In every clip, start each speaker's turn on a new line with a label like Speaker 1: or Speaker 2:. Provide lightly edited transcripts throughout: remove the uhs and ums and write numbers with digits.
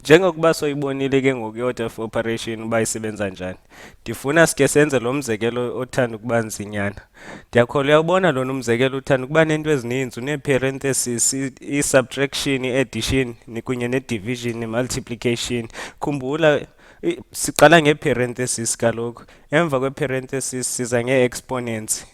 Speaker 1: Njengokuba soyibonile ke ngoku i-order of operation uba isebenza njani. Ndifuna sike senze lo mzekelo othanda ukuba nzinyana. Ndiyakholwa uyawubona lona umzekelo uthanda ukuba neento ezininzi, unee-parentheses, i-subtraction, i-addition, kunye ne-division, ne-multiplication. Khumbula siqala ngee-parentheses kaloku. Emva kwe-parentheses siza ngee-exponents.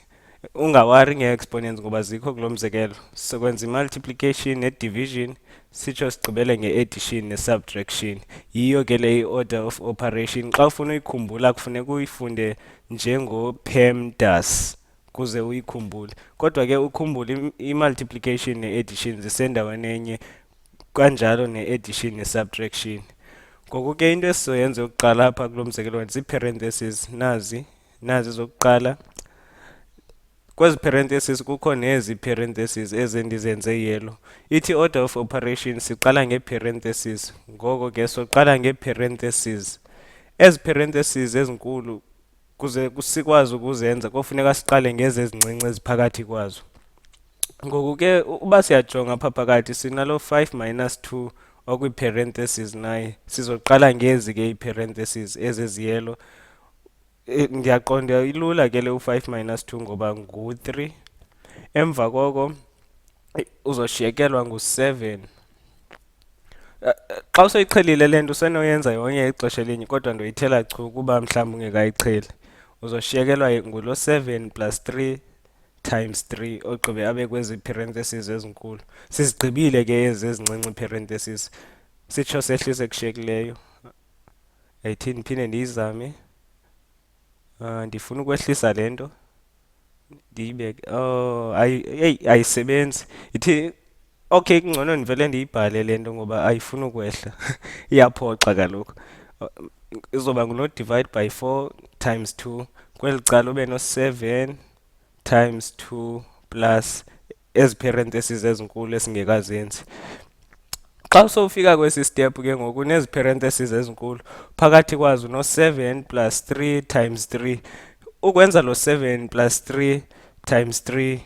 Speaker 1: Ungawari nge-exponents ngoba zikho kulo mzekelo. Sokwenza i-multiplication ne-division, sitsho sigqibele nge-addition ne-subtraction. Yiyo ke le i-order of operation. Xa ufuna uyikhumbula kufuneka uyifunde njengo-PEMDAS kuze uyikhumbule. Kodwa ke ukhumbule i-multiplication ne-addition zisendaweni enye, kanjalo ne-addition ne-subtraction. Ngoku ke into esizoyenza yokuqala apha kulo mzekelo zii-parentheses nazi zokuqala. Kwezi parentheses kukho nezi parentheses ezendizenze yellow. Ithi order of operation siqala ngee-parentheses. Ngoko ke soqala ngee-parentheses. Ezi parentheses ezinkulu kuze sikwazi ukuzenza kofuneka siqale ngezi ezincinci eziphakathi kwazo. Ngoku ke uba siyajonga apha phakathi sinalo 5 minus 2 okwi-parentheses naye. Sizoqala ngezi ke ii-parentheses eziyellow. Ndiyaqonda ilula ke le u-5 minus 2 ngoba ngu-3. Emva koko uzoshiyekelwa ngu-7. Xa usoyiqhelile le nto usenoyenza yonke ixesha elinye kodwa ndoyithela chu kuba mhlawumbi ungekayiqheli. Uzoshiyekelwa ngulo 7 plus 3 times 3 ogqibe abe kwezi parentheses ezinkulu. Sizigqibile ke ezi ezincinci parentheses. Sitsho sehlise kushiyekileyo. Ayithini phinde ndiyizame. Ndifuna ukwehlisa le nto ndiyibeke. Oh, ayisebenzi. Ithi okay, kungcono ndivele ndiyibhale le nto ngoba ayifuni ukwehla. Iyaphoxa kaloku. Izoba nguno-divide by 4 times 2. Kweli cala ube no-7 times 2 plus ezi parentheses ezinkulu esingekazenzi. Xa usofika kwesi step ke ngoku nezi parentheses ezinkulu phakathi kwazo no-7 plus 3 times 3. Ukwenza lo 7 plus 3 times 3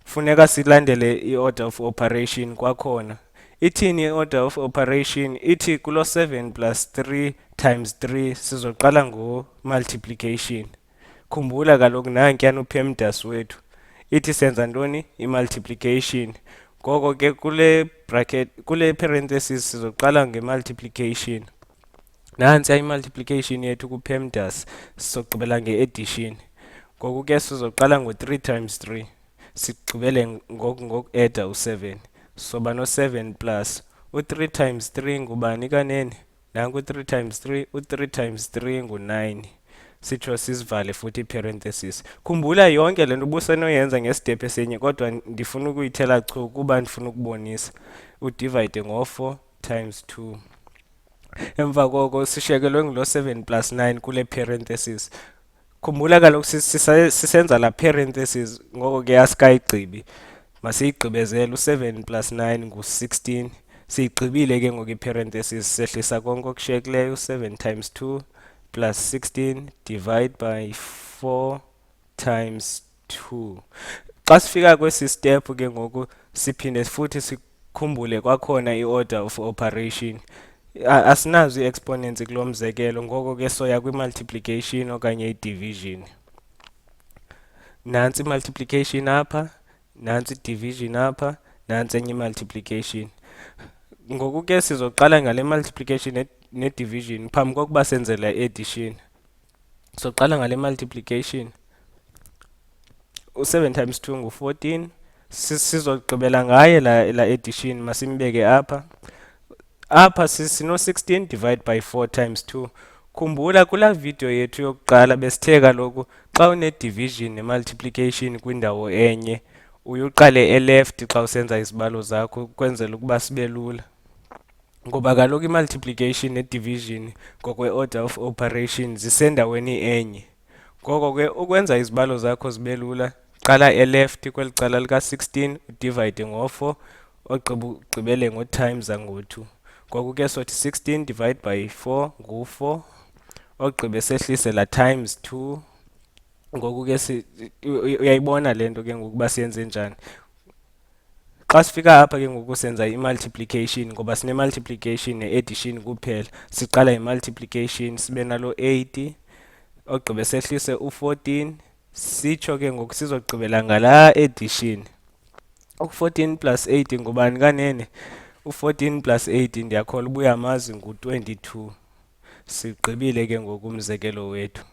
Speaker 1: funeka silandele i-order of operation kwakhona. Ithini i-order of operation? Ithi kulo 7 plus 3 times 3 sizoqala ngo-multiplication. Khumbula kaloku nankiyana uPEMDAS wethu. Ithi senza ntoni? I-multiplication. Ngoko ke kule bracket, kule parentheses sizoqala nge-multiplication. Nansi i-multiplication yethu ku-PEMDAS, sizogqibela nge-addition. Ngoku ke sizoqala ngo-3 times 3. Sigqibele ngoku-adda u-7. Soba no-7 plus u-3 times 3 ngubani kanene? Nanku u-3 times 3, u-3 times 3 ngu-9. Sitsho sizivale futhi i-parentheses. Khumbula yonke le nto ubusenoyenza ngesitephu esinye kodwa ndifuna ukuyithela chu kuba ndifuna ukubonisa. Udivide ngo-4 times 2. Emva koko sishiyekelwe ngulo 7 plus 9 kule parentheses. Khumbula kaloku sisenza la parentheses ngoko ke asikayigqibi. Masiyigqibezele u-7 plus 9 ngu-16. Siyigqibile ke ngoku i-parentheses sehlisa konke okushiyekileyo. 7 times 2 plus 16 divide by 4 times 2. Xa sifika kwesi step ke ngoku siphinde futhi sikhumbule kwakhona i-order of operation. Asinazo ii-exponents kulo mzekelo ngoko ke soya kwi-multiplication okanye i-division. Nansi i-multiplication apha, nansi i-division apha, nansi enye i-multiplication. Ngoku ke sizoqala ngale multiplication ne-division phambi kokuba senze la addition. Soqala ngale multiplication. U-7 times 2 ngu-14. Sizogqibela ngaye la addition, masimbeke apha. Apha sino-16 divide by 4 times 2. Khumbula kulaa video yethu yokuqala besithe kaloku xa une-division ne-multiplication kwindawo enye uyuqale e-left xa usenza izibalo zakho kwenzela ukuba sibe lula. Ngoba kaloku i-multiplication ne-division ngokwe-order of operation zisendaweni enye. Ngoko ke ukwenza izibalo zakho zibe lula, qala e-left kweli cala lika-16 udivide ngo-4 ugqibele ngo-times ngo-2. Ngoku ke sothi 16 divide by 4 ngu-4 ogqibe sehlise la times 2. Ngoku ke uyayibona le nto ke ngoku uba siyenze njani. Xa sifika apha ke ngoku senza i-multiplication ngoba sine-multiplication ne-addition kuphela. Siqala i-multiplication sibe nalo 80, ogqibe sehlise u-14, sitsho ke ngoku sizogqibela ngalaa addition. U-14 plus 8 ngubani kanene? U-14 plus 8 ndiyakholwa uba uyamazi ngu-22. Sigqibile ke ngoku umzekelo wethu.